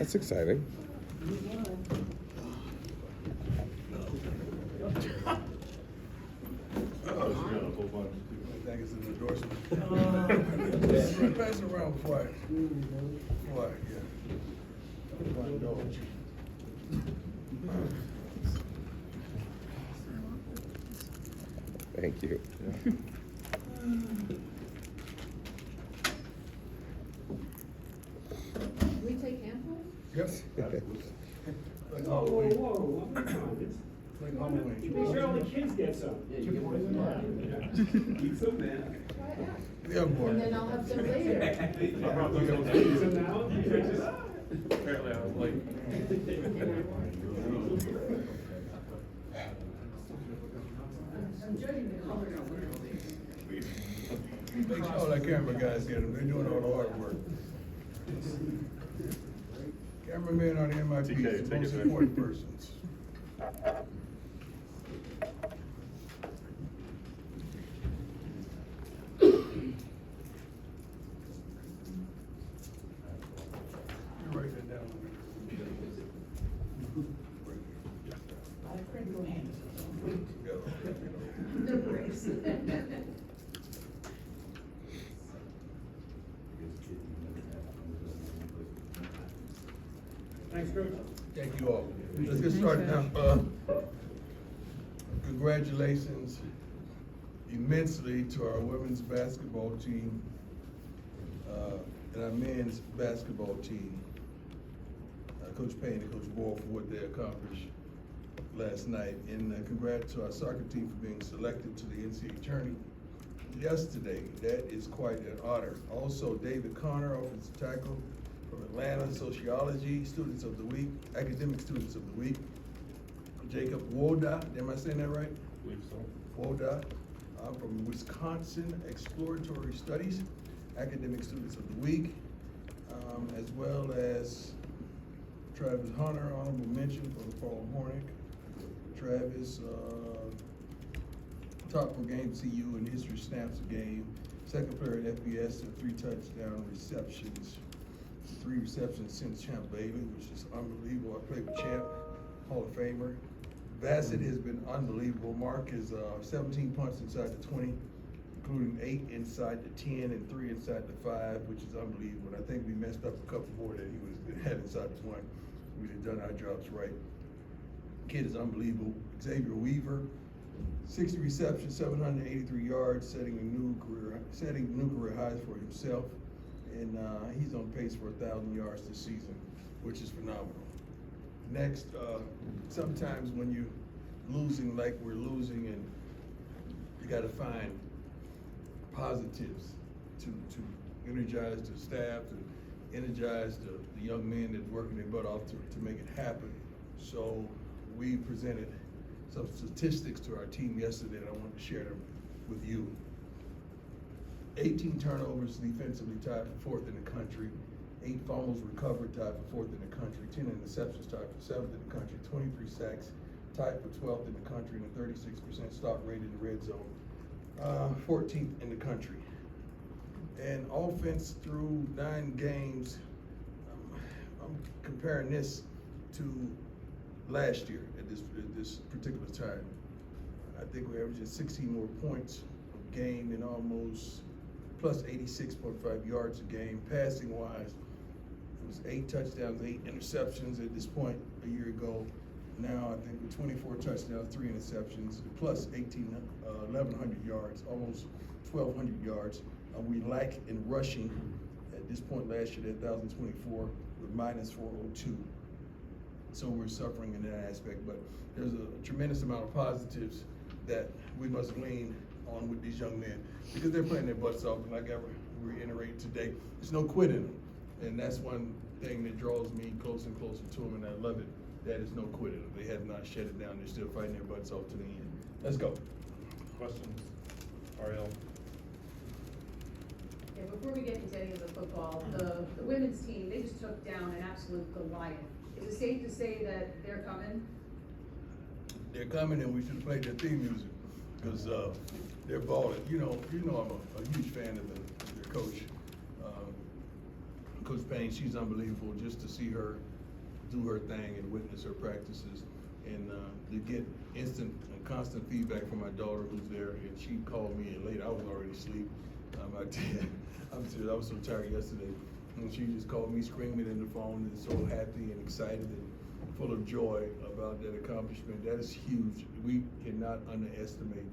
That's exciting. I think it's an endorsement. Pass it around before I indulge. Thank you. Can we take handfuls? Yes. Like Whoa, Halloween. whoa, whoa, Like Halloween. make sure all the kids get some. Eat some now. Yeah, boy. And then I'll have some later. I brought those little kids some now. Apparently I was late. I'm judging the color of Make sure all that camera guys get them. They're doing all the hard work. Cameramen are the MIPs, the most important persons. You write that down. the brace. Thanks, Coach. Thank you all. Let's get started now. Congratulations immensely to our women's basketball team and our men's basketball team. Coach Payne and Coach Ball for what they accomplished last night. And congrats to our soccer team for being selected to the NCAA tourney yesterday. That is quite an honor. Also, David Connor, offensive tackle from Atlanta, sociology students of the week, academic students of the week. Jacob Woda, am I saying that right? I believe so. Woda, from Wisconsin, exploratory studies, academic students of the week, as well as Travis Hunter, honorable mention for the Paul Hornick. Travis, top per game CU in history snaps a game. Second player at FBS with 3 touchdown receptions. 3 receptions since Champ Bailey, which is unbelievable. I played with Champ, Hall of Famer. Bassett has been unbelievable. Mark is 17 punts inside the 20, including 8 inside the 10 and 3 inside the 5, which is unbelievable. And I think we messed up a couple more that he would have had inside the 1. We'd have done our jobs right. Kid is unbelievable. Xavier Weaver, 60 receptions, 783 yards, setting new career highs for himself. And he's on pace for 1,000 yards this season, which is phenomenal. Next, sometimes when you're losing like we're losing, and you got to find positives to energize the staff, to energize the young men that are working their butt off to make it happen. So we presented some statistics to our team yesterday, and I wanted to share them with you. 18 turnovers defensively, tied for 4th in the country. 8 fumbles recovered, tied for 4th in the country. 10 interceptions, tied for 7th in the country. 23 sacks, tied for 12th in the country, and a 36% stop rate in the red zone. 14th in the country. And offense through 9 games, I'm comparing this to last year at this particular time. I think we're averaging 16 more points a game and almost plus 86.5 yards a game. Passing wise, it was 8 touchdowns, 8 interceptions at this point a year ago. Now I think with 24 touchdowns, 3 interceptions, plus 1,100 yards, almost 1,200 yards. We lack in rushing at this point last year at 1,024 with minus 402. So we're suffering in that aspect, but there's a tremendous amount of positives that we must lean on with these young men because they're playing their butts off. And like I reiterated today, there's no quitting them. And that's one thing that draws me closer and closer to them, and I love it. That is no quitting them. They have not shut it down. They're still fighting their butts off to the end. Let's go. Questions? Ariel? Yeah, before we get into any of the football, the women's team, they just took down an absolute Goliath. Is it safe to say that they're coming? They're coming, and we should have played their theme music because they're balling. You know, I'm a huge fan of their coach, Coach Payne, she's unbelievable, just to see her do her thing and witness her practices, and to get instant and constant feedback from my daughter who's there, and she called me and late, I was already asleep. I'm serious, I was so tired yesterday, and she just called me screaming in the phone and so happy and excited and full of joy about that accomplishment. That is huge. We cannot underestimate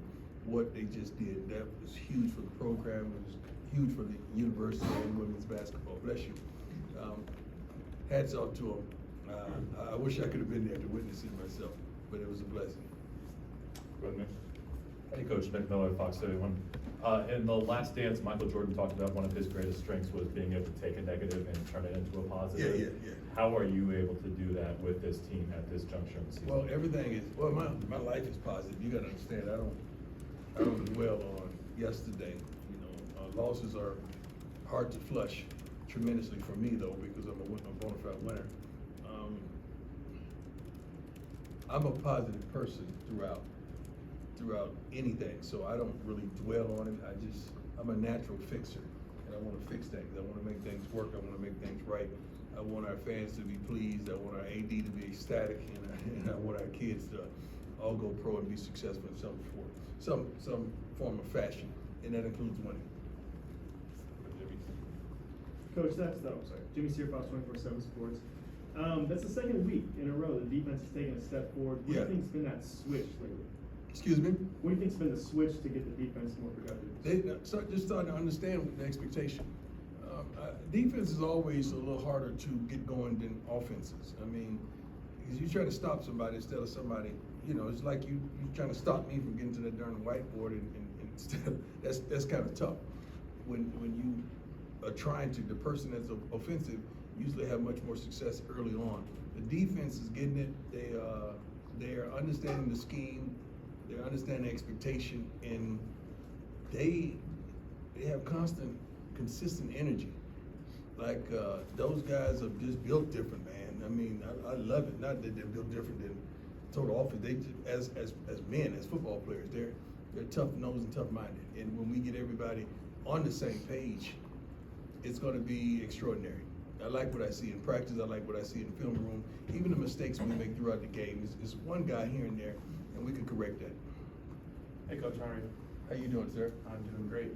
what they just did. That was huge for the program. It was huge for the university and women's basketball. Bless you. Hats off to them. I wish I could have been there to witness it myself, but it was a blessing. Go ahead, Nick. Hey, Coach Nick Miller, Fox 31. In the last dance, Michael Jordan talked about one of his greatest strengths was being able to take a negative and turn it into a positive. Yeah. How are you able to do that with this team at this juncture of the season? Well, everything is, well, my life is positive. You gotta understand, I don't dwell on yesterday. You know, losses are hard to flush tremendously for me though, because I'm a bona fide winner. I'm a positive person throughout anything, so I don't really dwell on it. I'm a natural fixer, and I want to fix things. I want to make things work. I want to make things right. I want our fans to be pleased. I want our AD to be ecstatic, and I want our kids to all go pro and be successful in some form of fashion, and that includes winning. Coach, Jimmy Sear, Fox 24/7 Sports. That's the second week in a row the defense has taken a step forward. What do you think's been that switch lately? Excuse me? What do you think's been the switch to get the defense more productive? They just starting to understand the expectation. Defense is always a little harder to get going than offenses. I mean, because you try to stop somebody instead of somebody, you know, it's like you trying to stop me from getting to that darn whiteboard, and instead of, that's kind of tough. When you are trying to, the person that's offensive usually have much more success early on. The defense is getting it. They are understanding the scheme. They understand the expectation, and they have constant, consistent energy. Like those guys are just built different, man. I mean, I love it. Not that they're built different than total offense. They just, as men, as football players, they're tough-nosed and tough-minded. And when we get everybody on the same page, it's going to be extraordinary. I like what I see in practice. I like what I see in the film room. Even the mistakes we make throughout the game is one guy here and there, and we can correct that. Hey, Coach, how are you? How you doing, sir? I'm doing great.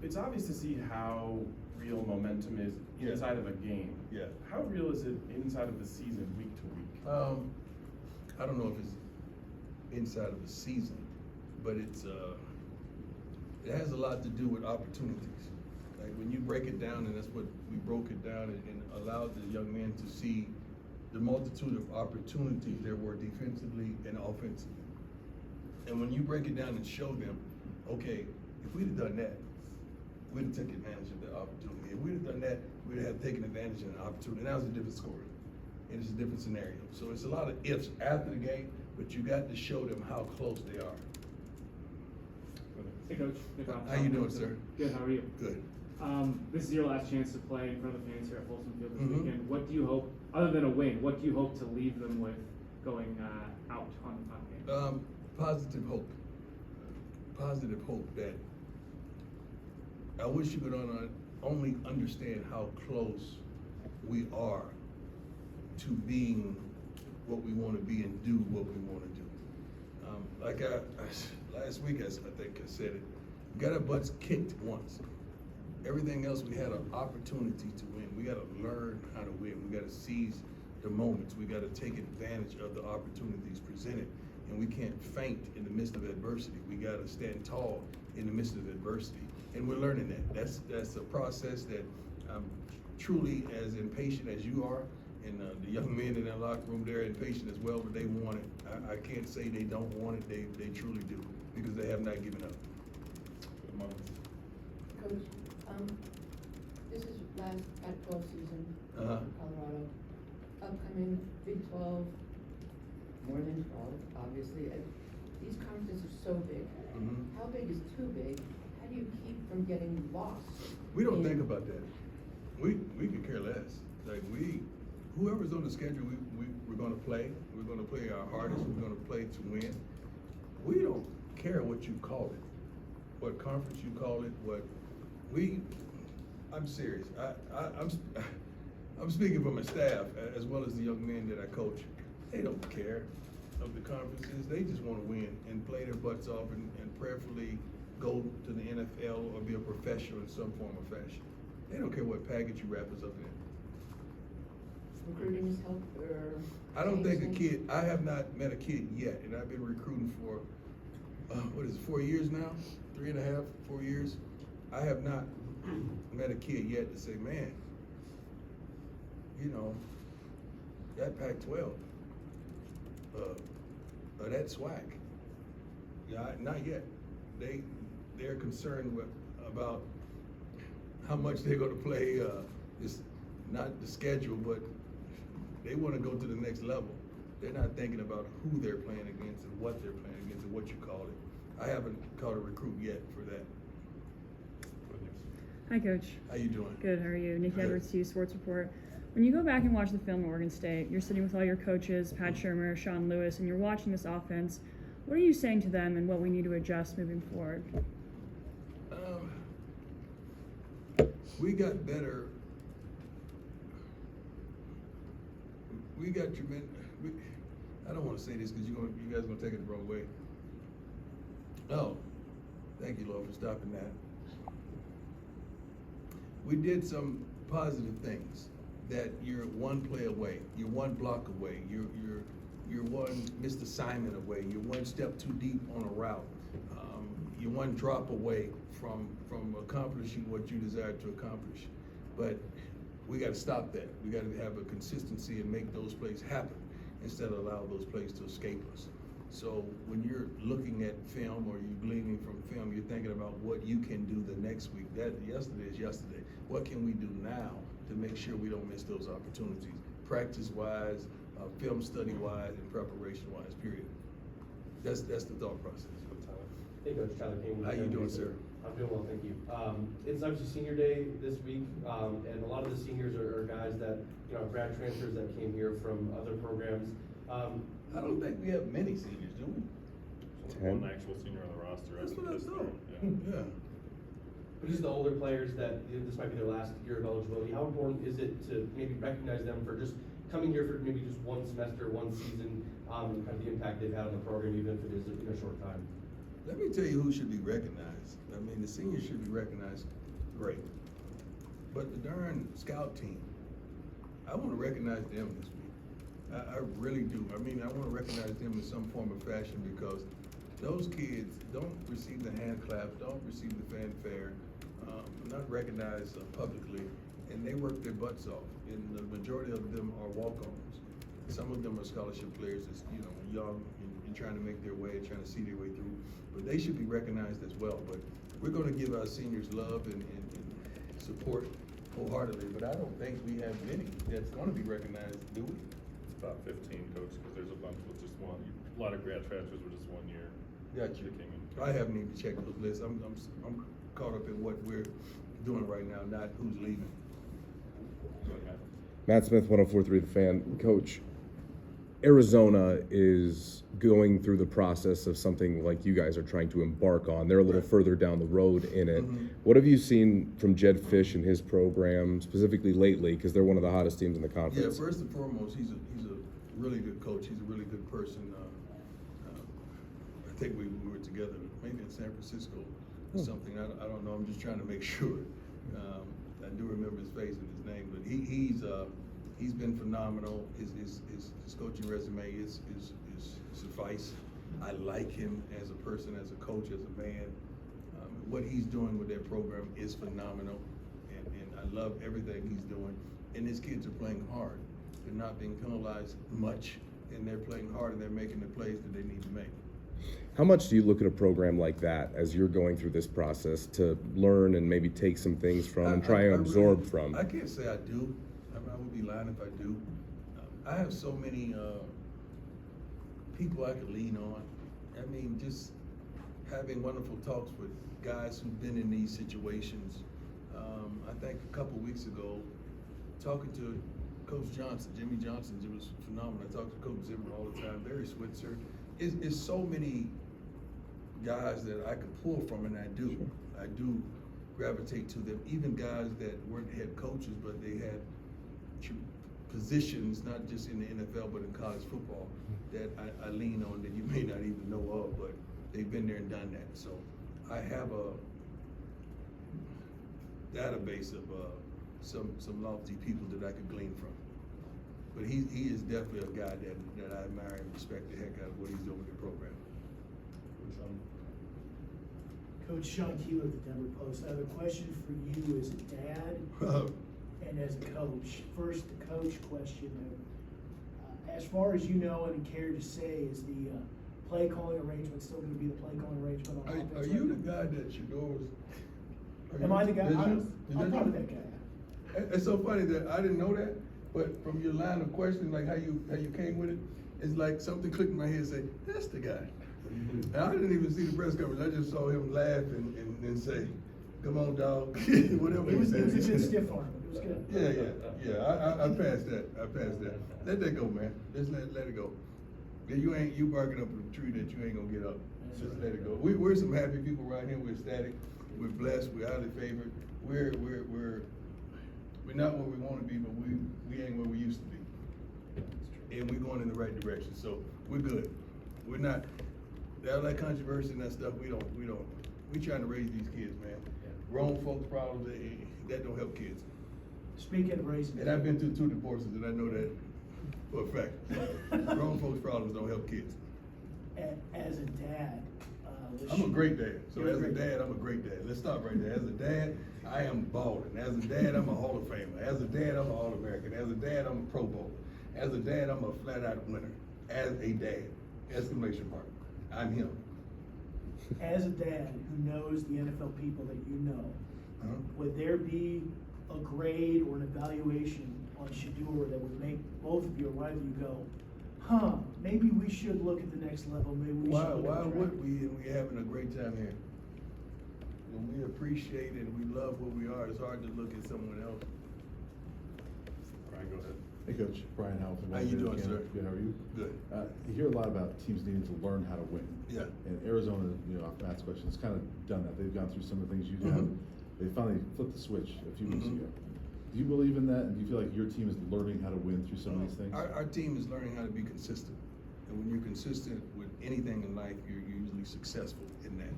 It's obvious to see how real momentum is Yeah. inside of a game. Yeah. How real is it inside of the season, week to week? I don't know if it's inside of a season, but it has a lot to do with opportunities. Like when you break it down, and that's what we broke it down and allowed the young men to see the multitude of opportunities there were defensively and offensively. And when you break it down and show them, okay, if we'd have done that, we'd have taken advantage of the opportunity. If we'd have done that, we'd have taken advantage of the opportunity. Now it's a different story. And it's a different scenario. So it's a lot of ifs after the game, but you got to show them how close they are. Hey, Coach. How you doing, sir? Good. How are you? Good. This is your last chance to play in front of the fans here at Folsom Field this Mhm. weekend. What do you hope, other than a win, what do you hope to leave them with going out on the final game? Positive hope. Positive hope that I wish you could only understand how close we are to being what we want to be and do what we want to do. Like last week, I think I said it, we got our butts kicked once. Everything else, we had an opportunity to win. We got to learn how to win. We got to seize the moments. We got to take advantage of the opportunities presented. And we can't faint in the midst of adversity. We got to stand tall in the midst of adversity. And we're learning that. That's a process that I'm truly as impatient as you are. And the young men in that locker room, they're impatient as well, but they want it. I can't say they don't want it. They truly do, because they have not given up. Coach, this is last Pac-12 season in Uh-huh. Colorado. Upcoming Big 12, more than 12, obviously. These conferences are so big. Mhm. How big is too big? How do you keep from getting lost? We don't in- think about that. We could care less. Like whoever's on the schedule, we're gonna play. We're gonna play our hardest. We're gonna play to win. We don't care what you call it, what conference you call it, I'm serious. I'm speaking for my staff as well as the young men that I coach. They don't care of the conferences. They just want to win and play their butts off and prayerfully go to the NFL or be a professional in some form or fashion. They don't care what package you wrap us up in. Recruiting has helped or? I don't think a changed kid, I have not met a kid yet, and I've been recruiting for, 4 years now? 3.5, 4 years? I have not met a kid yet to say, man, you know, that Pac-12, or that SWAC. Yeah, not yet. They're concerned about how much they're gonna play, this, not the schedule, but they wanna go to the next level. They're not thinking about who they're playing against and what they're playing against and what you call it. I haven't caught a recruit yet for that. Hi, Coach. How you doing? Good. How are you? Nikki Good. Edwards, to Sports Report. When you go back and watch the film at Oregon State, you're sitting with all your coaches, Pat Shermer, Sean Lewis, and you're watching this offense. What are you saying to them and what we need to adjust moving forward? We got better. We got tremendous. I don't want to say this because you guys are gonna take it the wrong way. Oh, thank you, Lord, for stopping that. We did some positive things that you're one play away, you're one block away, you're one missed assignment away, you're one step too deep on a route, you're one drop away from accomplishing what you desire to accomplish. But we got to stop that. We got to have a consistency and make those plays happen instead of allow those plays to escape us. So when you're looking at film or you're gleaning from film, you're thinking about what you can do the next week. That yesterday is yesterday. What can we do now to make sure we don't miss those opportunities, practice-wise, film study-wise, and preparation-wise, period. That's the thought process. Hey, Coach Tyler King. How you doing, sir? I'm doing well, thank you. It's obviously senior day this week, and a lot of the seniors are guys that, grad transfers that came here from other programs. I don't think we have many seniors, do we? One actual senior on the roster. That's what I thought. Yeah. Yeah. But just the older players that, this might be their last year of eligibility, how important is it to maybe recognize them for just coming here for maybe just one semester, one season, and kind of the impact they've had on the program, even if it is in a short time? Let me tell you who should be recognized. I mean, the seniors should be recognized, great. But the darn scout team, I want to recognize them this week. I really do. I mean, I want to recognize them in some form or fashion because those kids don't receive the hand claps, don't receive the fanfare, not recognized publicly, and they work their butts off. And the majority of them are walk-ons. Some of them are scholarship players that's, young and trying to make their way, trying to see their way through. But they should be recognized as well. But we're going to give our seniors love and support wholeheartedly. But I don't think we have many that's going to be recognized, do we? It's about 15, Coach, because there's a bunch with just one. A lot of grad transfers with just 1 year. Got you. That came in. I haven't even checked those lists. I'm caught up in what we're doing right now, not who's leaving. Okay. Matt Smith, 104.3 The Fan. Coach, Arizona is going through the process of something like you guys are trying to embark on. They're a little further down the road in it. Mm-hmm. What have you seen from Jed Fish and his program, specifically lately, because they're one of the hottest teams in the Yeah, conference? first and foremost, he's a really good coach. He's a really good person. I think we were together, maybe in San Francisco or something. I don't know. I'm just trying to make sure. I do remember his face and his name, but he's been phenomenal. His coaching resume is suffice. I like him as a person, as a coach, as a man. What he's doing with that program is phenomenal, and I love everything he's doing. And his kids are playing hard. They're not being penalized much, and they're playing hard, and they're making the plays that they need to make. How much do you look at a program like that as you're going through this process to learn and maybe take some things from and try and absorb from? I can't say I do. I would be lying if I do. I have so many people I could lean on. I mean, just having wonderful talks with guys who've been in these situations. I think a couple weeks ago, talking to Coach Johnson, Jimmy Johnson, it was phenomenal. I talk to Coach Zimmer all the time, Barry Switzer. It's so many guys that I could pull from, and I do gravitate to them. Even guys that weren't head coaches, but they had positions, not just in the NFL, but in college football, that I lean on that you may not even know of, but they've been there and done that. So I have a database of some lofty people that I could glean from. But he is definitely a guy that I admire and respect the heck out of what he's doing with the program. Coach Sean Keeler of the Denver Post. I have a question for you as a dad and as a coach. First, the coach question. As far as you know and care to say, is the play calling arrangement still going to be the play calling arrangement on offense? Are you the guy that Shedeur was? Am I the guy? I'm probably that guy. It's so funny that I didn't know that, but from your line of questioning, like how you came with it, it's like something clicked in my head and say, that's the guy. And I didn't even see the press conference. I just saw him laugh and say, come on, dog, whatever It was said. a good stiff arm. It was good. Yeah. I passed that. Let that go, man. Just let it go. Yeah, you barking up a tree that you ain't gonna get up. Just let it go. We're some happy people right here. We're ecstatic. We're blessed. We're highly favored. We're not where we want to be, but we ain't where we used to be. And we're going in the right direction. So we're good. We're not. All that controversy and that stuff. We trying to raise these kids, man. Grown folks problems that don't help kids. Speaking of raising, And I've been through 2 divorces, and I know that for a fact. Grown folks problems don't help kids. as a dad, I'm a great dad. So as a dad, I'm a great dad. Let's stop right there. As a dad, I am balling. As a dad, I'm a Hall of Famer. As a dad, I'm an All-American. As a dad, I'm a Pro Bowl. As a dad, I'm a flat-out winner. As a dad, exclamation mark. I'm him. As a dad who knows the NFL people that you know, would there be a grade or an evaluation on Shedeur that would make both of you or one of you go, maybe we should look at the next level, maybe we should look Why at the would draft? we? And we're having a great time here. When we appreciate and we love what we are, it's hard to look at someone else. Brian, go ahead. Hey, Coach. Brian Howell from How you doing, Canada. sir? Good, how are you? Good. You hear a lot about teams needing to learn how to win. Yeah. And Arizona, off Matt's question, has kind of done that. They've gone through some of the things you have. They finally flipped the switch a few weeks ago. Do you believe in that? And do you feel like your team is learning how to win through some of these things? Our team is learning how to be consistent. And when you're consistent with anything in life, you're usually successful in that.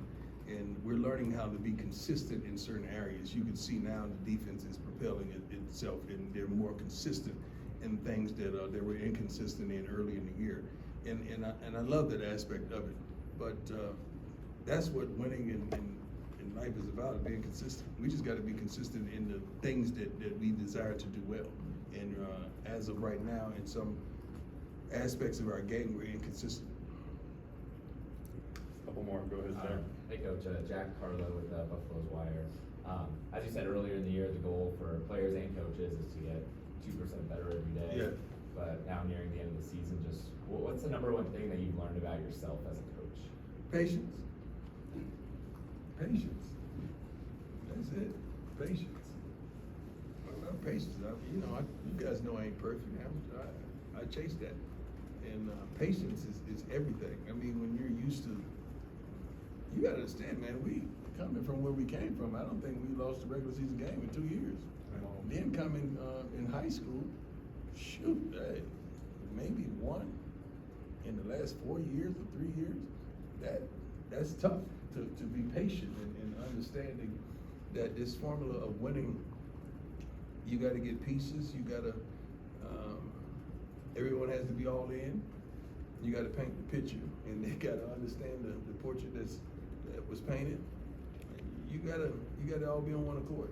And we're learning how to be consistent in certain areas. You can see now the defense is propelling itself, and they're more consistent in things that they were inconsistent in early in the year. And I love that aspect of it. But that's what winning in life is about, being consistent. We just got to be consistent in the things that we desire to do well. And as of right now, in some aspects of our game, we're inconsistent. Couple more, go ahead, Jack. Hey Coach, Jack Carlo with Buffalo's Wire. As you said earlier in the year, the goal for players and coaches is to get 2% better every day. Yeah. But now nearing the end of the season, just what's the number one thing that you've learned about yourself as a coach? Patience. Patience. That's it. Patience. Patience. You guys know I ain't perfect. I chase that. And patience is everything. I mean, when you're used to, you gotta understand, man, we coming from where we came from, I don't think we lost a regular season game in 2 years. Then coming in high school, shoot, maybe one in the last 4 years or 3 years. That's tough to be patient and understanding that this formula of winning, you gotta get pieces, you gotta, everyone has to be all in. You gotta paint the picture, and they gotta understand the portrait that was painted. You gotta all be on one accord.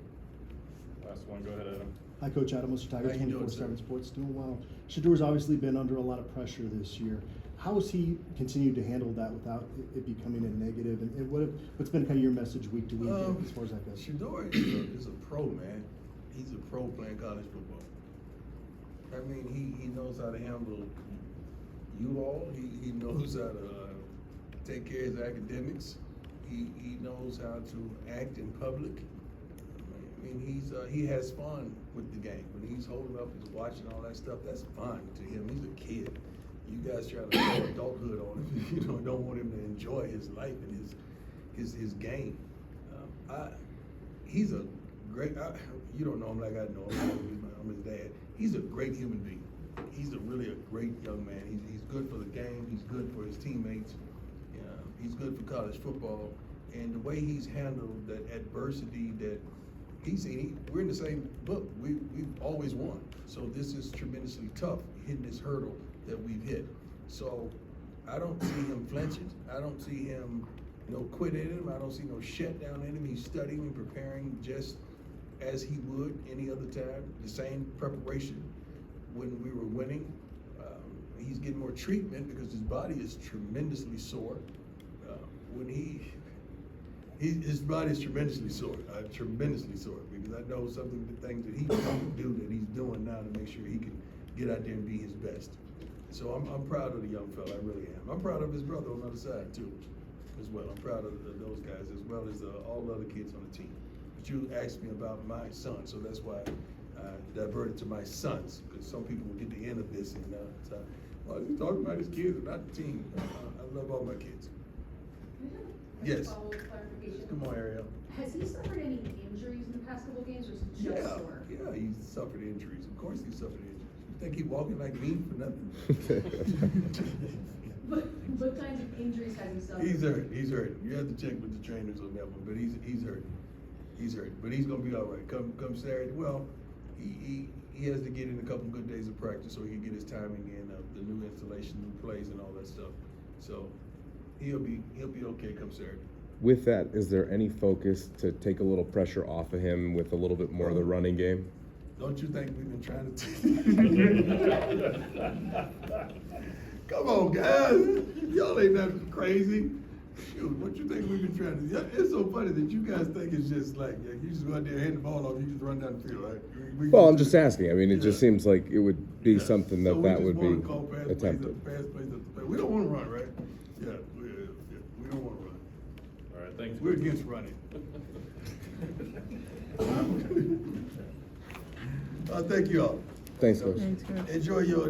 Last one, go ahead, Adam. Hi, Coach Adam, Mr. Tiger, How you doing, 24/7 sir? Sports, doing well. Shadeur's obviously been under a lot of pressure this year. How has he continued to handle that without it becoming a negative? And what's been kind of your message week to week as far as that goes? Shedeur is a pro, man. He's a pro playing college football. I mean, he knows how to handle you all. He knows how to take care of his academics. He knows how to act in public. I mean, he has fun with the game. When he's holding up and watching all that stuff, that's fun to him. He's a kid. You guys try to throw adulthood on him. Don't want him to enjoy his life and his game. he's a great, you don't know him like I know him, I'm his dad. He's a great human being. He's really a great young man. He's good for the game, he's good for his teammates, he's good for college football. And the way he's handled that adversity that we're in the same book. We've always won. So this is tremendously tough, hitting this hurdle that we've hit. So I don't see him flinching. I don't see him, quitting him. I don't see no shutdown in him. He's studying and preparing just as he would any other time. The same preparation when we were winning. He's getting more treatment because his body is tremendously sore. His body is tremendously sore, because I know some of the things that he can do that he's doing now to make sure he can get out there and be his best. So I'm proud of the young fella, I really am. I'm proud of his brother on the other side too, as well. I'm proud of those guys as well as all the other kids on the team. But you asked me about my son, so that's why I diverted to my sons, because some people will get the end of this and well, he's talking about his kids and not the team. I love all my kids. Yes. Follow-up clarification. Come on, Ariel. Has he suffered any injuries in the past couple games, or is he just sore? Yeah, he's suffered injuries. Of course he's suffered injuries. You think he walking like me for nothing? What kinds of injuries has he suffered? He's hurt. You have to check with the trainers on that one, but he's hurt. He's hurt, but he's gonna be all right. Come Saturday. Well, he has to get in a couple good days of practice so he can get his timing in of the new installation, new plays, and all that stuff. So he'll be okay come Saturday. With that, is there any focus to take a little pressure off of him with a little bit more of the running game? Don't you think we've been trying to Come on, guys. Y'all ain't nothing crazy. Shoot, what you think we've been trying to do? It's so funny that you guys think it's just like, you just go out there and hand the ball off, you just run down the field, right? Well, I'm just asking. I mean, it just seems like it would be something that would be attempted. We don't want to run, right? Yeah, we don't want to run. All right, thanks. We're against running. Thank you all. Thanks, Coach. Thanks, Coach. Enjoy your